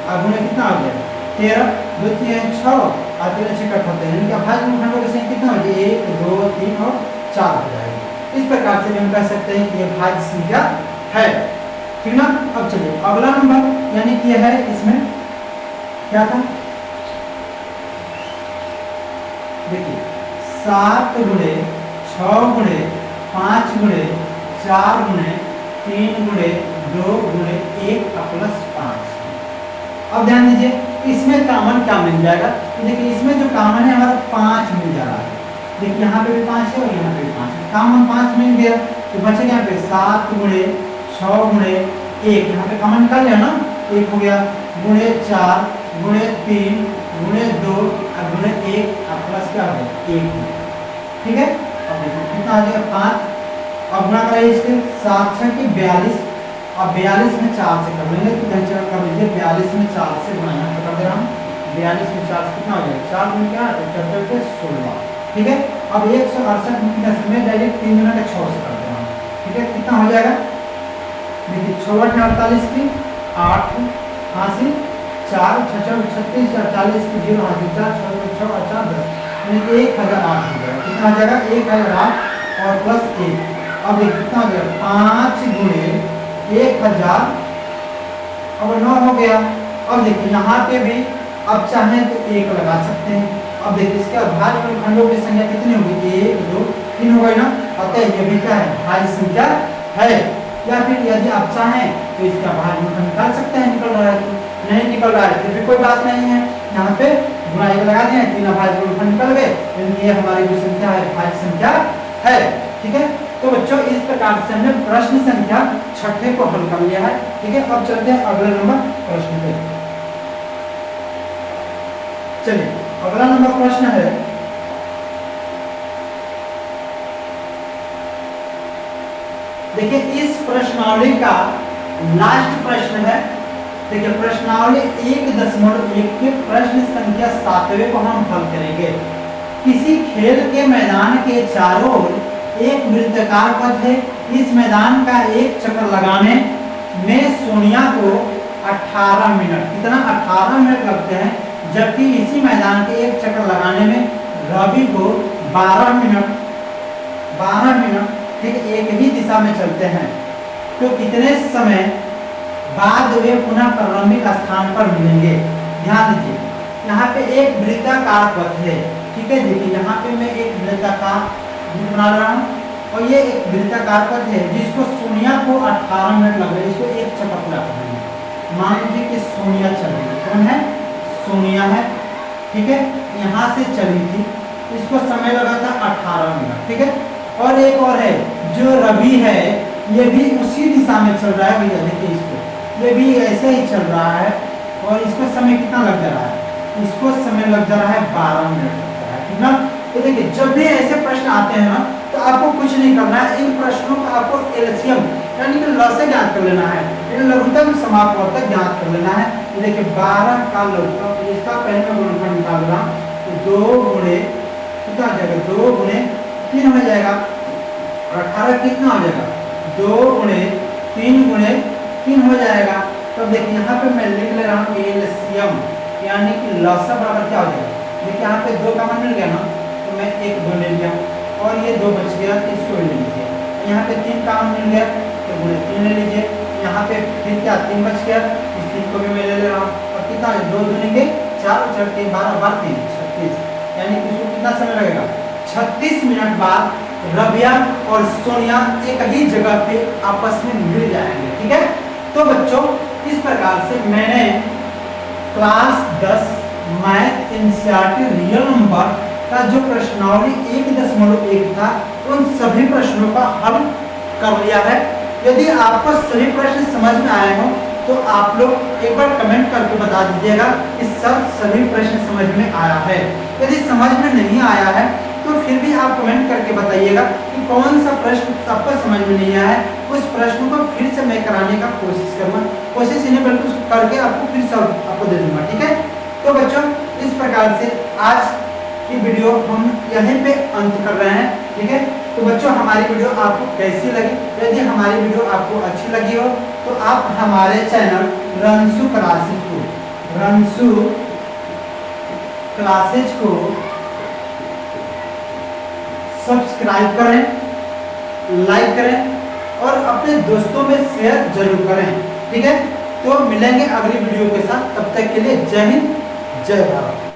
और गुणे कितना हो जाएगा 13, 2 3 6 और 3 6 78 यानी कि भाज्य गुणनखंडों की संख्या कितना हो जाएगी 1 2 3 और 4 हो जाएगा। इस प्रकार से हम कह सकते हैं कि यह भाज्य संख्या है। ठीक ना, अब चलिए अगला नंबर यानी कि है इसमें क्या था, देखिए 7 गुणे 6 गुणे 5 गुणे 4 गुणे 3 गुणे 2 गुणे 1 प्लस 5। अब ध्यान दीजिए इसमें कॉमन क्या मिल जाएगा, तो देखिए इसमें जो कॉमन है हमारा 5 मिल जा रहा है। देखिए यहाँ पे भी 5 है और यहाँ पे भी 5 है, कॉमन 5 मिल गया, तो बचेगा यहाँ पे 7 गुणे 6 गुणे 1, यहाँ पे कॉमन कर लिया ना 1 हो गया, गुणे 4 गुणे 3 गुणे 2 और गुणे 1 और प्लस क्या हो गया 1। ठीक है, अब देखो कितना आ जाएगा 5। अब गुणा करें इसके 7 6 की 42 और 42 में 4 से कर लेंगे, तो कैंसिल कर लीजिए 42 में 4 से गुणा यहाँ पे कर दे रहा हूँ। 42 में 4 कितना हो जाएगा 4 गुणे क्या 74 के 16। ठीक है, अब 168 मिनट में डायरेक्ट 3 गुना का 6 से कर दे रहा हूँ। ठीक है, कितना हो जाएगा देखिए 6 8 48 की 8 80 4 6 36 40 की 0 हासिल 4 6 6 4 10 यानी 1008 हो जाएगा। कितना हो जाएगा 1008 और प्लस 1। अब देखिए कितना हो जाएगा 5 गुणे 1000 अब 9 हो गया। अब देखिए यहाँ पे भी अब चाहें तो 1 लगा सकते हैं। अब देखिए इसके अभाज्य खंडों की संख्या कितनी होगी 1 2 3 हो गई ना, अतः ये भी क्या है भाज्य संख्या है। या फिर यदि आप चाहें तो इसका भाज्य खंड निकाल सकते हैं, निकल रहा है तो नहीं निकल रहा है फिर भी कोई बात नहीं है, यहाँ पे गुणा 1 लगा दिए 3 अभाज्य खंड निकल गए, ये हमारी जो संख्या है भाज्य संख्या है। ठीक है, तो बच्चों इस प्रकार से हमने प्रश्न संख्या 6 को हल कर लिया है। ठीक है, अब चलते हैं अगले नंबर प्रश्न पे। चलिए अगला नंबर प्रश्न है देखिए इस प्रश्नावली का लास्ट प्रश्न है। देखिए प्रश्नावली 1.1 के प्रश्न संख्या 7वें को हम हल करेंगे। किसी खेल के मैदान के चारों ओर एक वृत्ताकार पथ है। इस मैदान का एक चक्कर लगाने में सोनिया को 18 मिनट कितना 18 मिनट लगते हैं, जबकि इसी मैदान के एक चक्कर लगाने में रवि को 12 मिनट ठीक एक ही दिशा में चलते हैं, तो कितने समय बाद वे पुनः प्रारंभिक स्थान पर मिलेंगे। ध्यान दीजिए यहाँ पे एक वृत्ताकार पथ है। ठीक है, देखिए यहाँ पे मैं एक वृत्ताकार बना रहा हूँ और ये एक वृत्ताकार पथ है जिसको सोनिया को 18 मिनट लग रहे हैं, इसको एक चक्कर पूरा करने में। मान लीजिए कि सोनिया चल रही है, कौन है सोनिया है। ठीक है, यहाँ से चली थी, इसको समय लगा था 18 मिनट। ठीक है, और एक और है जो रवि है, ये भी उसी दिशा में चल रहा है भैया, देखिए इसको ये भी ऐसे ही चल रहा है और इसको समय कितना लग जा रहा है, इसको समय लग जा रहा है 12 मिनट लगता है। ठीक ना, तो देखिए जब भी ऐसे प्रश्न आते हैं ना तो आपको कुछ नहीं करना है, इन प्रश्नों का आपको एलसीएम यानी कि लसे ज्ञात कर लेना है, इन लघुत्तम समापवर्तक ज्ञात कर लेना है। तो देखिए 12 का लघुत्तम इसका पहले मैं गुणनफल निकाल रहा हूँ, तो 2 गुणे कितना आ जाएगा 2 गुणे 3 हो जाएगा और 18 कितना हो जाएगा 2 गुणे 3 गुणे 3 हो जाएगा। तो देखिए यहाँ पे मैं लिख ले रहा हूँ एलसीएम यानी कि लसा बराबर क्या हो जाएगा, देखिए यहाँ पे 2 कॉमन मिल गया ना, तो मैं 1 2 ले लिया और ये 2 बच गया, इसको ले लीजिए। यहाँ पे 3 कॉमन मिल गया तो गुणे 3 ले लीजिए। यहाँ पे फिर क्या 3 बच गया, इस 3 को भी मैं ले रहा हूँ और कितना 2 दूनी के 4 4 3 12 12 3 36 यानी कि इसको कितना समय लगेगा 36 मिनट बाद रविया और सोनिया एक ही जगह पे आपस में मिल जाएंगे। ठीक है, तो बच्चों इस प्रकार से मैंने class 10 math NCERT real number का जो प्रश्नावली 1.1 था उन सभी प्रश्नों का हल कर लिया है। यदि आपको सभी प्रश्न समझ में आए हो तो आप लोग एक बार कमेंट करके बता दीजिएगा कि सर सभी प्रश्न समझ में आया है। यदि समझ में नहीं आया है तो फिर भी आप कमेंट करके बताइएगा कि कौन सा प्रश्न आपको समझ में नहीं आया है, उस प्रश्न को फिर से मैं कराने का कोशिश इन्हें बल्कि करके आपको फिर से आपको दे दूंगा। ठीक है, तो बच्चों इस प्रकार से आज की वीडियो हम यहीं पे अंत कर रहे हैं। ठीक है, तो बच्चों हमारी वीडियो आपको कैसी लगी, यदि हमारी वीडियो आपको अच्छी लगी हो तो आप हमारे चैनल रंसू क्लासेज को सब्सक्राइब करें, लाइक करें और अपने दोस्तों में शेयर जरूर करें। ठीक है, तो मिलेंगे अगली वीडियो के साथ, तब तक के लिए जय हिंद जय भारत।